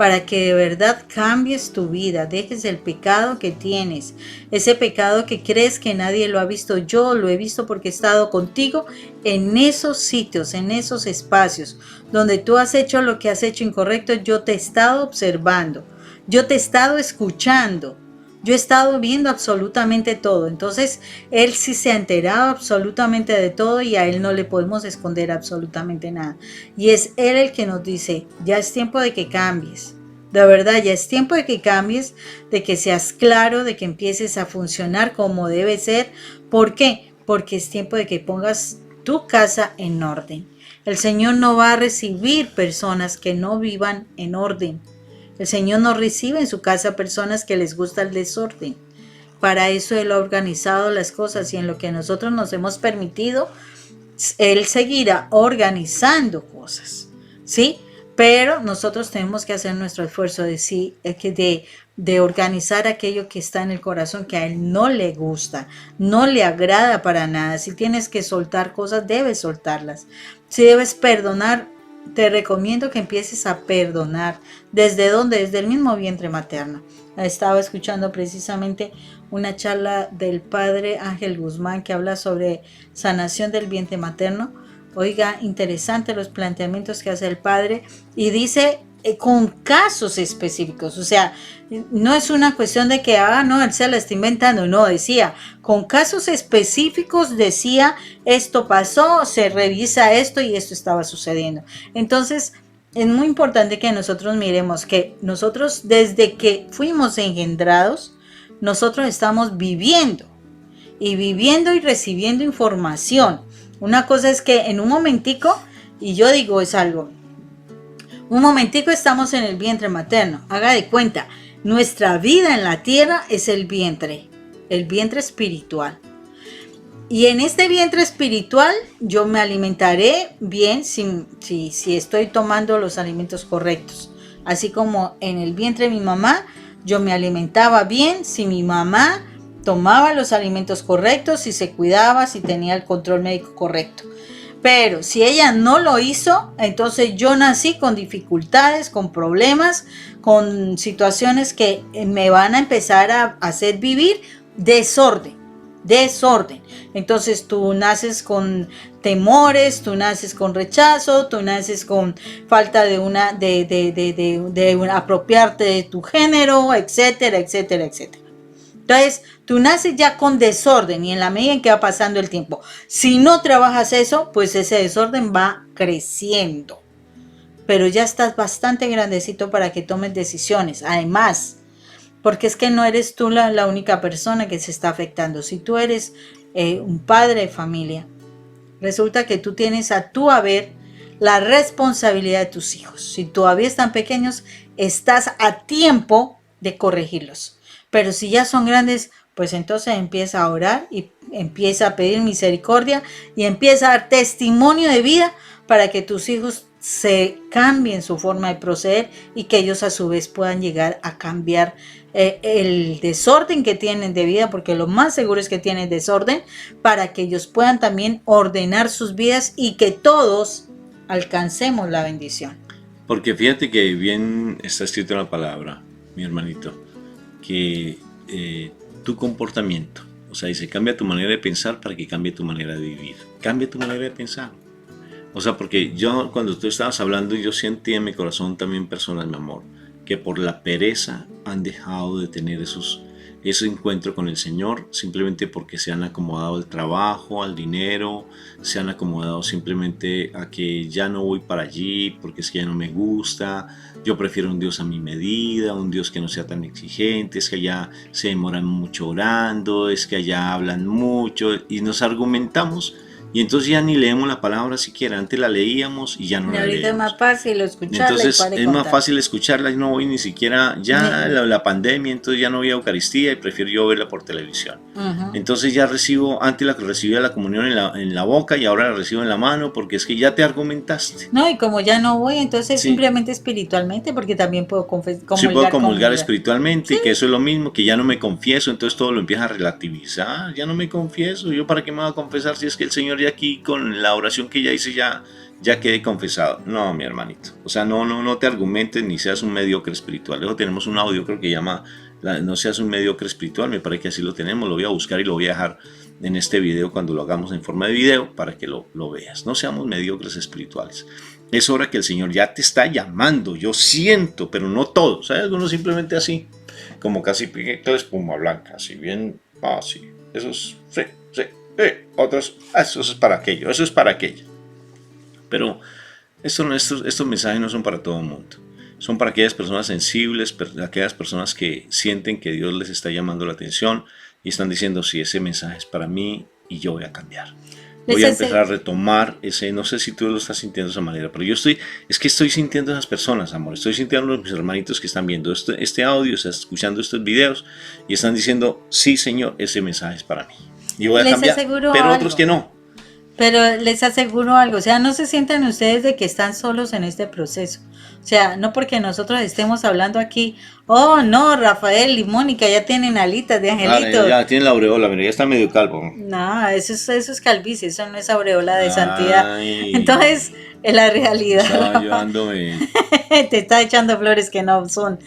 para que de verdad cambies tu vida, dejes el pecado que tienes, ese pecado que crees que nadie lo ha visto. Yo lo he visto porque he estado contigo en esos sitios, en esos espacios donde tú has hecho lo que has hecho incorrecto. Yo te he estado observando, yo te he estado escuchando, yo he estado viendo absolutamente todo. Entonces, Él sí se ha enterado absolutamente de todo y a Él no le podemos esconder absolutamente nada. Y es Él el que nos dice, ya es tiempo de que cambies. De verdad, ya es tiempo de que cambies, de que seas claro, de que empieces a funcionar como debe ser. ¿Por qué? Porque es tiempo de que pongas tu casa en orden. El Señor no va a recibir personas que no vivan en orden. El Señor no recibe en su casa personas que les gusta el desorden. Para eso Él ha organizado las cosas y en lo que nosotros nos hemos permitido, Él seguirá organizando cosas, ¿sí? Pero nosotros tenemos que hacer nuestro esfuerzo de organizar aquello que está en el corazón, que a Él no le gusta, no le agrada para nada. Si tienes que soltar cosas, debes soltarlas. Si debes perdonar, te recomiendo que empieces a perdonar. ¿Desde dónde? Desde el mismo vientre materno. Estaba escuchando precisamente una charla del padre Ángel Guzmán que habla sobre sanación del vientre materno. Oiga, interesante los planteamientos que hace el padre y dice con casos específicos. O sea, no es una cuestión de que, no, él se la está inventando. No, decía, con casos específicos decía, esto pasó, se revisa esto y esto estaba sucediendo. Entonces, es muy importante que nosotros miremos que nosotros desde que fuimos engendrados, nosotros estamos viviendo y recibiendo información. Una cosa es que en un momentico, y yo digo es algo, un momentico estamos en el vientre materno. Haga de cuenta, nuestra vida en la tierra es el vientre espiritual. Y en este vientre espiritual yo me alimentaré bien si estoy tomando los alimentos correctos. Así como en el vientre de mi mamá, yo me alimentaba bien si mi mamá tomaba los alimentos correctos, si se cuidaba, si tenía el control médico correcto. Pero si ella no lo hizo, entonces yo nací con dificultades, con problemas, con situaciones que me van a empezar a hacer vivir desorden. Entonces tú naces con temores, tú naces con rechazo, tú naces con falta de apropiarte de tu género, etcétera, etcétera, etcétera. Entonces, tú naces ya con desorden y en la medida en que va pasando el tiempo, si no trabajas eso, pues ese desorden va creciendo. Pero ya estás bastante grandecito para que tomes decisiones. Además, porque es que no eres tú la única persona que se está afectando. Si tú eres un padre de familia, resulta que tú tienes a tu haber la responsabilidad de tus hijos. Si todavía están pequeños, estás a tiempo de corregirlos. Pero si ya son grandes, pues entonces empieza a orar y empieza a pedir misericordia y empieza a dar testimonio de vida para que tus hijos se cambien su forma de proceder y que ellos a su vez puedan llegar a cambiar el desorden que tienen de vida, porque lo más seguro es que tienen desorden, para que ellos puedan también ordenar sus vidas y que todos alcancemos la bendición. Porque fíjate que bien está escrito en la palabra, mi hermanito, que tu comportamiento, o sea, dice, cambia tu manera de pensar para que cambie tu manera de vivir. Cambia tu manera de pensar. O sea, porque yo, cuando tú estabas hablando, yo sentí en mi corazón también personas, mi amor, que por la pereza han dejado de tener ese encuentro con el Señor, simplemente porque se han acomodado al trabajo, al dinero, se han acomodado simplemente a que ya no voy para allí porque es que ya no me gusta, yo prefiero un Dios a mi medida, un Dios que no sea tan exigente, es que allá se demoran mucho orando, es que allá hablan mucho y nos argumentamos. Y entonces ya ni leemos la palabra siquiera, antes la leíamos y ya no la leemos. Ahorita es más fácil escucharla. Entonces es más fácil escucharla y no voy ni siquiera, ya la pandemia, entonces ya no voy a Eucaristía y prefiero yo verla por televisión. Entonces ya recibo, antes la que recibía la comunión en la boca y ahora la recibo en la mano porque es que ya te argumentaste. No, y como ya no voy, entonces simplemente espiritualmente, porque también puedo comulgar. Sí, puedo comulgar espiritualmente, que eso es lo mismo, que ya no me confieso, entonces todo lo empieza a relativizar, ya no me confieso, yo para qué me voy a confesar si es que el Señor de aquí con la oración que ya hice, ya quedé confesado. No, mi hermanito. O sea, no te argumentes ni seas un mediocre espiritual. Luego tenemos un audio, creo que llama no seas un mediocre espiritual. Me parece que así lo tenemos. Lo voy a buscar y lo voy a dejar en este video cuando lo hagamos en forma de video para que lo veas. No seamos mediocres espirituales. Es hora que el Señor ya te está llamando. Yo siento, pero no todo. ¿Sabes? Algunos simplemente así, como casi piquete de espuma blanca. Así bien, sí. Eso es, sí. Otros, eso es para aquello. Eso es para aquello. Pero estos mensajes no son para todo el mundo. Son para aquellas personas sensibles, aquellas personas que sienten que Dios les está llamando la atención y están diciendo, sí, ese mensaje es para mí y yo voy a cambiar. Voy a empezar a retomar ese, no sé si tú lo estás sintiendo de esa manera, pero estoy sintiendo a esas personas, amor. Estoy sintiendo a mis hermanitos que están viendo este audio, están escuchando estos videos y están diciendo, sí, Señor, ese mensaje es para mí. Y voy a cambiar, pero otros que no. Pero les aseguro algo, o sea, no se sientan ustedes de que están solos en este proceso. O sea, no porque nosotros estemos hablando aquí, oh no, Rafael y Mónica ya tienen alitas de angelitos. Ya tienen la aureola, mira, ya está medio calvo. No, eso es calvicie, eso no es aureola de santidad. Entonces, en la realidad, te está echando flores que no son.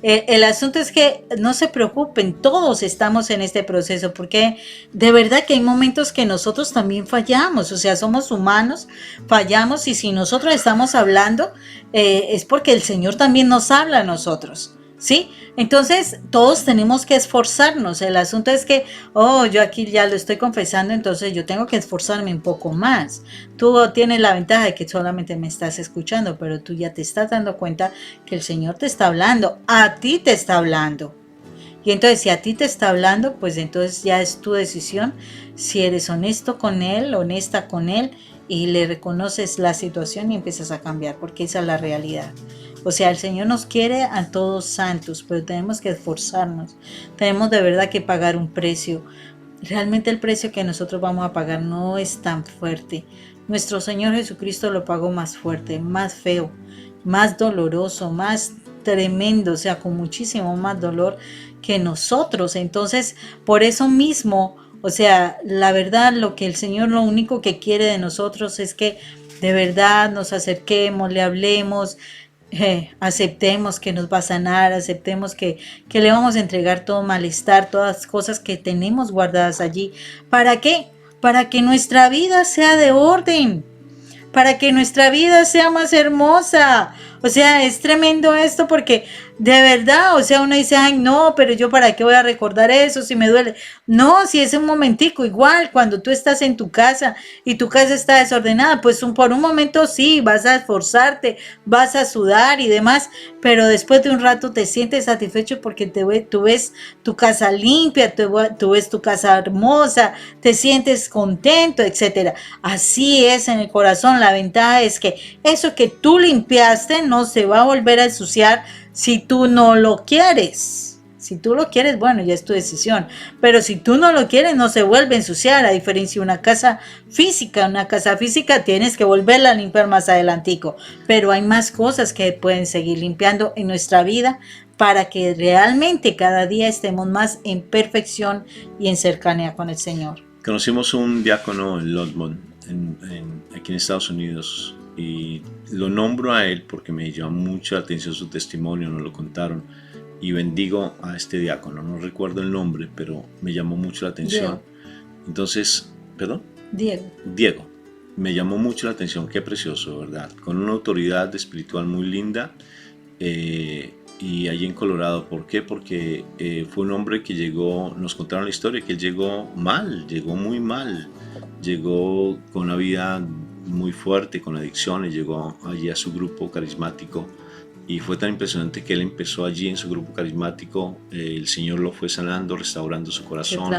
El asunto es que no se preocupen, todos estamos en este proceso, porque de verdad que hay momentos que nosotros también fallamos, o sea, somos humanos, fallamos, y si nosotros estamos hablando, es porque el Señor también nos habla a nosotros, ¿sí? Entonces, todos tenemos que esforzarnos. El asunto es que, yo aquí ya lo estoy confesando, entonces yo tengo que esforzarme un poco más. Tú tienes la ventaja de que solamente me estás escuchando, pero tú ya te estás dando cuenta que el Señor te está hablando, a ti te está hablando. Y entonces, si a ti te está hablando, pues entonces ya es tu decisión si eres honesto con Él, honesta con Él, y le reconoces la situación y empiezas a cambiar, porque esa es la realidad. O sea, el Señor nos quiere a todos santos, pero tenemos que esforzarnos. Tenemos de verdad que pagar un precio. Realmente el precio que nosotros vamos a pagar no es tan fuerte. Nuestro Señor Jesucristo lo pagó más fuerte, más feo, más doloroso, más tremendo, o sea, con muchísimo más dolor que nosotros. Entonces, por eso mismo, o sea, la verdad, lo que el Señor lo único que quiere de nosotros es que de verdad nos acerquemos, le hablemos, aceptemos que nos va a sanar, aceptemos que le vamos a entregar todo malestar, todas las cosas que tenemos guardadas allí. ¿Para qué? Para que nuestra vida sea de orden, para que nuestra vida sea más hermosa. O sea, es tremendo esto, porque de verdad, o sea, uno dice, ay no, pero yo para qué voy a recordar eso si me duele. No, si es un momentico, igual cuando tú estás en tu casa y tu casa está desordenada, pues por un momento sí, vas a esforzarte, vas a sudar y demás, pero después de un rato te sientes satisfecho porque tú ves tu casa limpia, tú ves tu casa hermosa, te sientes contento, etcétera. Así es en el corazón. La ventaja es que eso que tú limpiaste no se va a volver a ensuciar si tú no lo quieres. Si tú lo quieres, bueno, ya es tu decisión. Pero si tú no lo quieres, no se vuelve a ensuciar. A diferencia de una casa física tienes que volverla a limpiar más adelantico. Pero hay más cosas que pueden seguir limpiando en nuestra vida para que realmente cada día estemos más en perfección y en cercanía con el Señor. Conocimos un diácono en London, aquí en Estados Unidos, y lo nombro a él porque me llamó mucha atención su testimonio, nos lo contaron, y bendigo a este diácono. No recuerdo el nombre, pero me llamó mucho la atención. Entonces, ¿perdón? Diego. Me llamó mucho la atención, qué precioso, ¿verdad? Con una autoridad espiritual muy linda, y allí en Colorado. ¿Por qué? Porque fue un hombre que llegó, nos contaron la historia, que él llegó mal, llegó muy mal, llegó con una vida muy fuerte, con adicciones, llegó allí a su grupo carismático, y fue tan impresionante que él empezó allí en su grupo carismático, el Señor lo fue sanando, restaurando su corazón,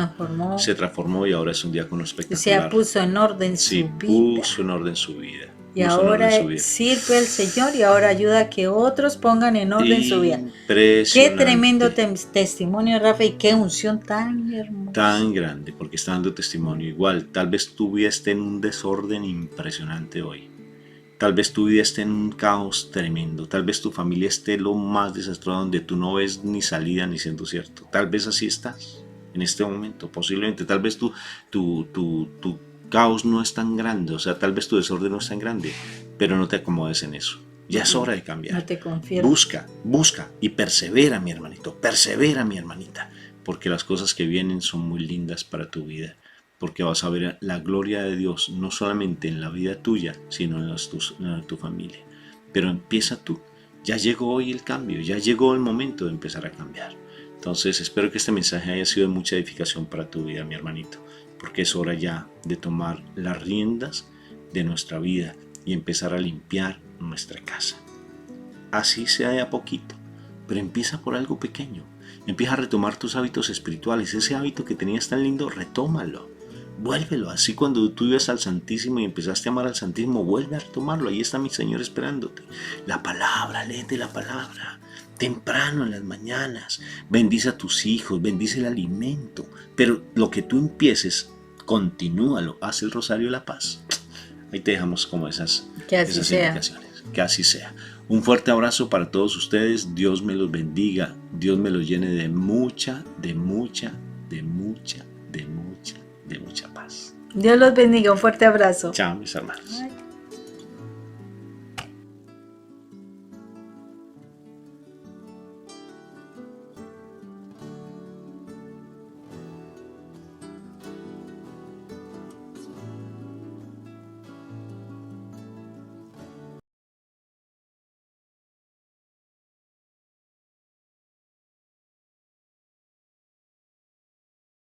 se transformó y ahora es un diácono espectacular. Se puso en orden su vida. Puso en orden su vida. Y ahora sirve al Señor y ahora ayuda a que otros pongan en orden su vida. Qué tremendo testimonio, Rafa, y qué unción tan hermosa. Tan grande, porque está dando testimonio. Igual, tal vez tu vida esté en un desorden impresionante hoy. Tal vez tu vida esté en un caos tremendo. Tal vez tu familia esté lo más desastrado, donde tú no ves ni salida ni siendo cierto. Tal vez así estás en este momento, posiblemente. Tal vez tu caos no es tan grande, o sea, tal vez tu desorden no es tan grande, pero no te acomodes en eso. Ya es hora de cambiar. No te confío. Busca y persevera, mi hermanito, persevera, mi hermanita, porque las cosas que vienen son muy lindas para tu vida, porque vas a ver la gloria de Dios no solamente en la vida tuya, sino en la de tu familia. Pero empieza tú. Ya llegó hoy el cambio, ya llegó el momento de empezar a cambiar. Entonces espero que este mensaje haya sido de mucha edificación para tu vida, mi hermanito, porque es hora ya de tomar las riendas de nuestra vida y empezar a limpiar nuestra casa. Así sea de a poquito, pero empieza por algo pequeño. Empieza a retomar tus hábitos espirituales. Ese hábito que tenías tan lindo, retómalo. Vuélvelo. Así cuando tú ibas al Santísimo y empezaste a amar al Santísimo, vuelve a retomarlo. Ahí está mi Señor esperándote. La palabra, léete la palabra. Temprano en las mañanas. Bendice a tus hijos, bendice el alimento. Pero lo que tú empieces, continúalo. Haz el Rosario de la Paz. Ahí te dejamos como esas indicaciones. Que así sea. Un fuerte abrazo para todos ustedes. Dios me los bendiga. Dios me los llene de mucha paz. Dios los bendiga. Un fuerte abrazo. Chao, mis hermanos. Ay.